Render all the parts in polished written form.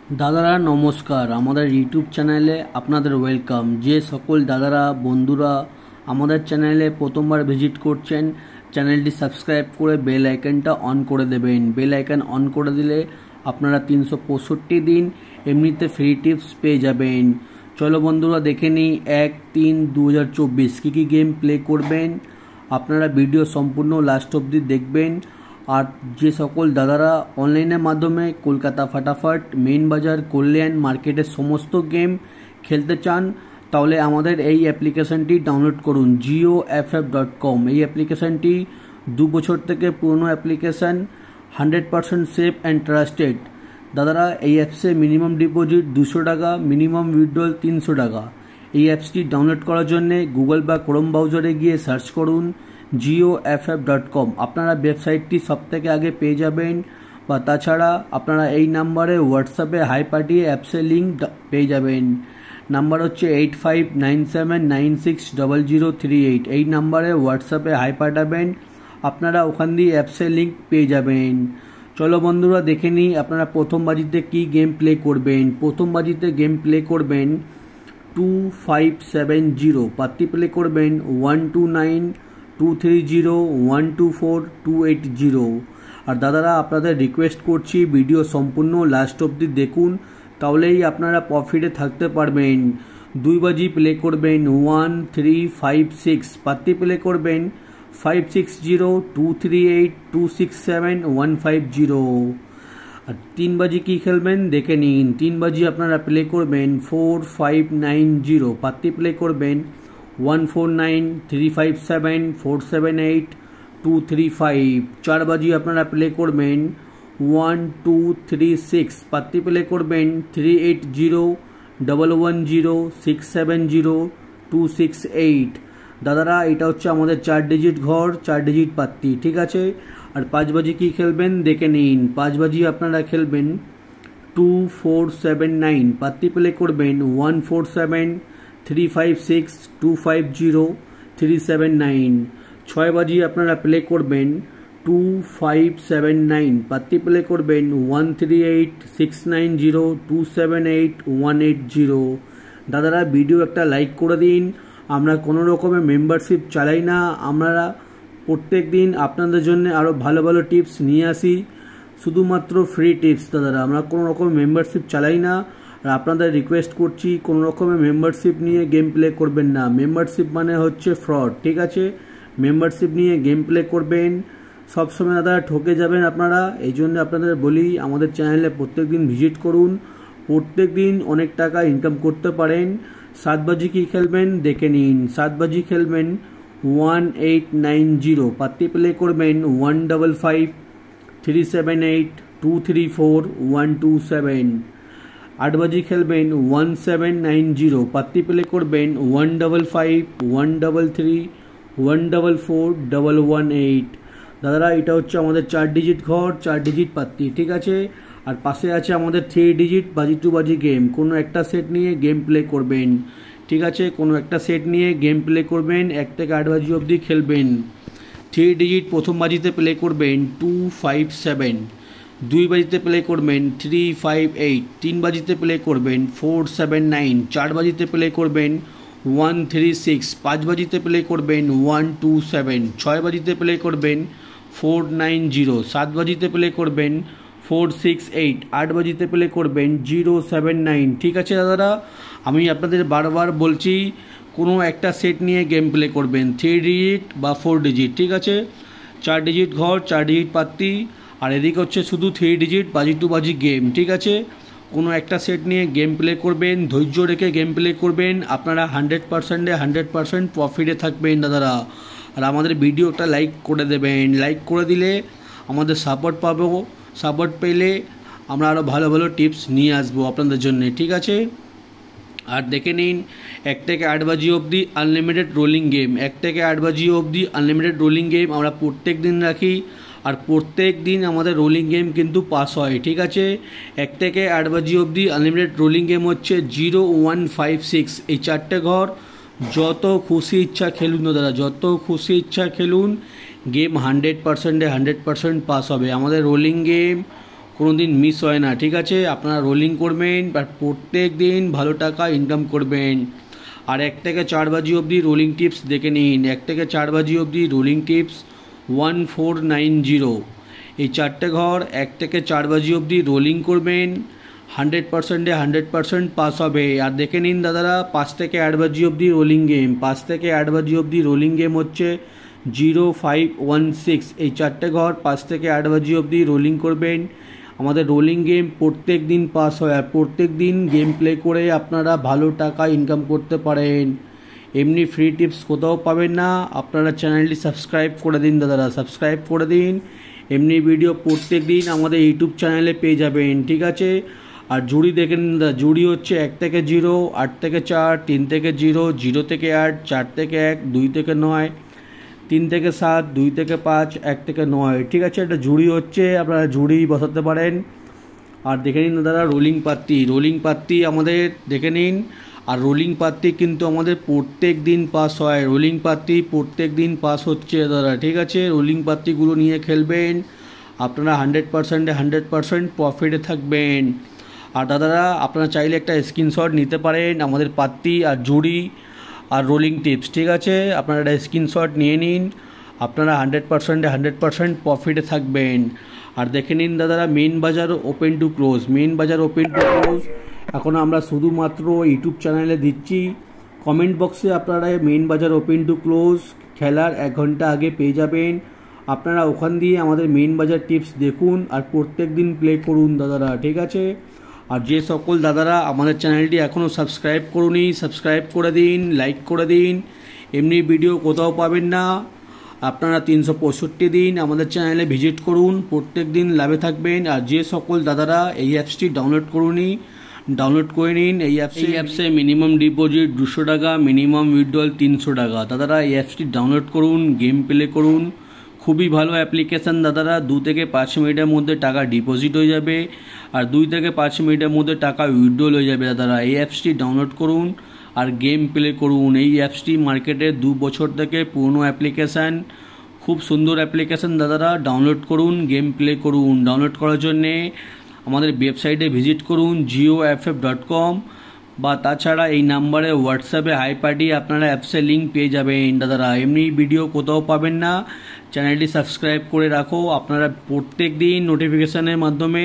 দাদারা নমস্কার, আমাদের ইউটিউব চ্যানেলে আপনাদের ওয়েলকাম। যে সকল দাদারা বন্ধুরা আমাদের চ্যানেলে প্রথমবার ভিজিট করছেন, চ্যানেলটি সাবস্ক্রাইব করে বেল আইকনটা অন করে দেবেন। বেল আইকন অন করে দিলে আপনারা 365 দিন এমনিতে ফ্রি টিপস পেয়ে যাবেন। চলো বন্ধুরা দেখে নিই 1-3-2024 কী গেম প্লে করবেন। আপনারা ভিডিও সম্পূর্ণ লাস্ট অবধি দেখবেন। আর যে সকল দাদারা অনলাইনের মাধ্যমে কলকাতা ফাটাফাট, মেইন বাজার, কল্যাণ মার্কেটের সমস্ত গেম খেলতে চান, তাহলে আমাদের এই অ্যাপ্লিকেশানটি ডাউনলোড করুন, GeoFF.com। এই অ্যাপ্লিকেশানটি 2 বছর থেকে পুরনো অ্যাপ্লিকেশান, 100% সেফ অ্যান্ড ট্রাস্টেড। দাদারা এই অ্যাপসে মিনিমাম ডিপোজিট 200 টাকা, মিনিমাম উইথড্রল 300 টাকা। এই অ্যাপসটি ডাউনলোড করার জন্যে গুগল বা ক্রোম ব্রাউজারে গিয়ে সার্চ করুন GeoFF.com। আপনারা ওয়েবসাইটটি সবথেকে আগে পেয়ে যাবেন, বা তাছাড়া আপনারা এই নাম্বারে হোয়াটসঅ্যাপে হাই পাঠিয়ে অ্যাপসের লিঙ্ক পেয়ে যাবেন। নাম্বার হচ্ছে 8597960038। এই নাম্বারে হোয়াটসঅ্যাপে হাই পাঠাবেন, আপনারা ওখান দিয়ে অ্যাপসের লিঙ্ক পেয়ে যাবেন। চলো বন্ধুরা দেখে নিই আপনারা প্রথম বাজিতে কী গেম প্লে করবেন। প্রথম বাজিতে গেম প্লে করবেন 2570, পাতি প্লে করবেন 129-230-124-280। আর দাদারা আপনাদের রিকোয়েস্ট করছি ভিডিও সম্পূর্ণ লাস্ট অবধি দেখুন, তাহলেই আপনারা প্রফিটে থাকতে পারবেন। 2 বাজি প্লে করবেন 1356, পাতি প্লে করবেন 560238267150। আর 3 বাজি কী খেলবেন দেখে নিন। 3 বাজি আপনারা প্লে করবেন 4590, পাতি প্লে করবেন 149357478235। 4 বাজি আপনারা প্লে করবেন 1236, পাতি প্লে করবেন 380110670268। দাদারা এটা হচ্ছে আমাদের 4 ডিজিট ঘর, 4 ডিজিট পাত্তি, ঠিক আছে। আর 5 বাজি কী খেলবেন দেখে নিন। 5 বাজি আপনারা খেলবেন 2479, পাত্তি প্লে করবেন 147356250379। 6 বাজি আপনারা প্লে করবেন 2579, পাত্তি প্লে করবেন 138690278180। দাদারা ভিডিও একটা লাইক করে দিন। আমরা কোনো রকমের মেম্বারশিপ চালাই না, আমরা প্রত্যেক দিন আপনাদের জন্য আরও ভালো ভালো টিপস নিয়ে আসি, শুধুমাত্র ফ্রি টিপস। দাদারা আমরা কোনো রকমের মেম্বারশিপ চালাই না, আর আপনাদের রিকোয়েস্ট করছি কোনো রকমের মেম্বারশিপ নিয়ে গেম প্লে করবেন না। মেম্বারশিপ মানে হচ্ছে ফ্রড, ঠিক আছে। মেম্বারশিপ নিয়ে গেম প্লে করবেন সবসময় দাদা ঠকে যাবেন আপনারা। এই জন্য আপনাদের বলি আমাদের চ্যানেলে প্রত্যেক দিন ভিজিট করুন, প্রত্যেক দিন অনেক টাকা ইনকাম করতে পারেন। 7 বাজি কী খেলবেন দেখে নিন। 7 বাজি খেলবেন 1890, পাতি প্লে করবেন 155378234127। 8 বাজি খেলবেন 1790, পাতি প্লে করবেন 155133144118। দাদারা এটা হচ্ছে আমাদের 4 ডিজিট ঘর, 4 ডিজিট পাত্তি, ঠিক আছে। আর পাশে আছে আমাদের 3 ডিজিট বাজি টু বাজি গেম। কোনো একটা সেট নিয়ে গেম প্লে করবেন, ঠিক আছে। কোনো একটা সেট নিয়ে গেম প্লে করবেন, 1 থেকে 8 বাজি অবধি খেলবেন। 3 ডিজিট প্রথম বাজিতে প্লে করবেন 257, 2 বাজিতে প্লে করবেন 358, 3 বাজিতে প্লে করবেন 479, 4 বাজিতে প্লে করবেন 136, 5 বাজিতে প্লে করবেন 127, 6 বাজিতে প্লে করবেন 490, 7 বাজিতে প্লে করবেন 468, 8 বাজিতে প্লে করবেন 079, ঠিক আছে। দাদারা আমি আপনাদের বারবার বলছি কোনো একটা সেট নিয়ে গেম প্লে করবেন, 3 ডিজিট বা 4 ডিজিট, ঠিক আছে। 4 ডিজিট ঘর, 4 ডিজিট পাত্তি, আর এদিকে হচ্ছে শুধু 3 ডিজিট বাজি টু বাজি গেম, ঠিক আছে। কোনো একটা সেট নিয়ে গেম প্লে করবেন, ধৈর্য রেখে গেম প্লে করবেন, আপনারা 100% প্রফিটে থাকবেন দাদারা। আর আমাদের ভিডিওটা লাইক করে দেবেন, লাইক করে দিলে আমাদের সাপোর্ট পাবো, সাপোর্ট পেলে আমরা আরও ভালো ভালো টিপস নিয়ে আসবো আপনাদের জন্য, ঠিক আছে। আর দেখে নিন 1 থেকে 8 বাজি অবধি আনলিমিটেড রোলিং গেম, 1 থেকে 8 বাজি অবধি আনলিমিটেড রোলিং গেম আমরা প্রত্যেক দিন রাখি। আর প্রত্যেক দিন আমাদের রোলিং গেম কিন্তু পাস হয়, ঠিক আছে। 1 থেকে 8 বাজি অবধি আনলিমিটেড রোলিং গেম হচ্ছে 0156। এই 4টে ঘর যত খুশি ইচ্ছা খেলুন দাদা, যত খুশি ইচ্ছা খেলুন, গেম 100% পাস হবে। আমাদের রোলিং গেম কোনো দিন মিস হয় না, ঠিক আছে। আপনারা রোলিং করবেন আর প্রত্যেক দিন ভালো টাকা ইনকাম করবেন। আর 1 থেকে 4 বাজি অবধি রোলিং টিপস দেখে নিন। 1 থেকে 4 বাজি অবধি রোলিং টিপস 1490। এই 4টে ঘর 1 থেকে 4 বাজি অবধি রোলিং করবেন, 100%-এ 100% পাস হবে। আর দেখে নিন দাদারা 5 থেকে 8 বাজি অবধি রোলিং গেম, 5 থেকে 8 বাজি অবধি রোলিং গেম হচ্ছে 0516। এই 4টে ঘর 5 থেকে 8 বাজি অবধি রোলিং করবেন। আমাদের রোলিং গেম প্রত্যেক দিন পাস হয়, আর প্রত্যেক দিন গেম প্লে করে আপনারা ভালো টাকা ইনকাম করতে পারেন। এমনি ফ্রি টিপস কোথাও পাবেন না। আপনারা চ্যানেলটি সাবস্ক্রাইব করে দিন দাদারা, সাবস্ক্রাইব করে দিন। এমনি ভিডিও প্রত্যেক দিন আমাদের ইউটিউব চ্যানেলে পেয়ে যাবেন, ঠিক আছে। আর জুড়ি দেখেন দাদা, জুড়ি হচ্ছে 1 থেকে 0, 8 থেকে 4, 3 থেকে 0, 0 থেকে 8, 4 থেকে 1, 2 থেকে 9, 3 থেকে 7, 2 থেকে 5, 1 থেকে 9, ঠিক আছে। এটা জুড়ি হচ্ছে, আপনারা জুড়ি বসাতে পারেন। আর দেখে নিন দাদা রোলিং পাত্তি, রোলিং পাত্তি আমাদের দেখে নিন। আর রোলিং পাত্তি কিন্তু আমাদের প্রত্যেক দিন পাস হয়, রোলিং পাত্তি প্রত্যেক দিন পাস হচ্ছে দাদা, ঠিক আছে। রোলিং পাত্তিগুলো নিয়ে খেলবেন, আপনারা 100%-এ 100% প্রফিটে থাকবেন। আর দাদারা আপনারা চাইলে একটা স্ক্রিনশট নিতে পারেন আমাদের পাত্তি আর জুড়ি আর রোলিং টিপস, ঠিক আছে। আপনারা একটা স্ক্রিনশট নিয়ে নিন, আপনারা 100%-এ 100% প্রফিটে থাকবেন। আর দেখে নিন দাদারা মেন বাজার ওপেন টু ক্লোজ, মেন বাজার ওপেন টু ক্লোজ এখন আমরা শুধুমাত্র ইউটিউব চ্যানেলে দিচ্ছি। কমেন্ট বক্সে আপনারা মেন বাজার ওপেন টু ক্লোজ খেলার 1 ঘন্টা আগে পেয়ে যাবেন। আপনারা ওখান দিয়ে আমাদের মেন বাজার টিপস দেখুন আর প্রত্যেক দিন প্লে করুন দাদারা, ঠিক আছে। আর যে সকল দাদারা আমাদের চ্যানেলটি এখনও সাবস্ক্রাইব করুনি, সাবস্ক্রাইব করে দিন, লাইক করে দিন। এমনি ভিডিও কোথাও পাবেন না। আপনারা 365 দিন আমাদের চ্যানেলে ভিজিট করুন, প্রত্যেক দিন লাভে থাকবেন। আর যে সকল দাদারা এই অ্যাপসটি ডাউনলোড করুনি, ডাউনলোড করে নিন। এই অ্যাপসে মিনিমাম ডিপোজিট 200 টাকা, মিনিমাম উইথড্রল 300 টাকা। দাদারা এই অ্যাপসটি ডাউনলোড করুন, গেম প্লে করুন, খুবই ভালো অ্যাপ্লিকেশান দাদারা। 2 থেকে 5 মিনিটের মধ্যে টাকা ডিপোজিট হয়ে যাবে, আর 2 থেকে 5 মিনিটের মধ্যে টাকা উইথড্রল হয়ে যাবে দাদারা। এই অ্যাপসটি ডাউনলোড করুন আর গেম প্লে করুন। এই অ্যাপসটি মার্কেটে 2 বছর থেকে পুরনো অ্যাপ্লিকেশান, খুব সুন্দর অ্যাপ্লিকেশান দাদারা। ডাউনলোড করুন, গেম প্লে করুন। ডাউনলোড করার জন্যে আমাদের ওয়েবসাইটে ভিজিট করুন jioff.com, বা তাছাড়া এই নাম্বারে হোয়াটসঅ্যাপে হাই পাঠিয়ে আপনারা অ্যাপসের লিঙ্ক পেয়ে যাবেন দাদারা। এমনি ভিডিও কোথাও পাবেন না। চ্যানেলটি সাবস্ক্রাইব করে রাখো, আপনারা প্রত্যেক দিন নোটিফিকেশানের মাধ্যমে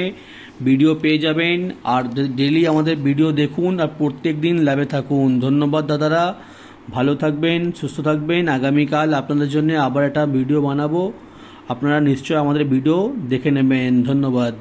ভিডিও পেয়ে যাবেন। আর ডেলি আমাদের ভিডিও দেখুন আর প্রত্যেক দিন লাভে থাকুন। ধন্যবাদ দাদারা, ভালো থাকবেন, সুস্থ থাকবেন। আগামীকাল আপনাদের জন্য আবার একটা ভিডিও বানাবো, আপনারা নিশ্চয়ই আমাদের ভিডিও দেখে নেবেন। ধন্যবাদ।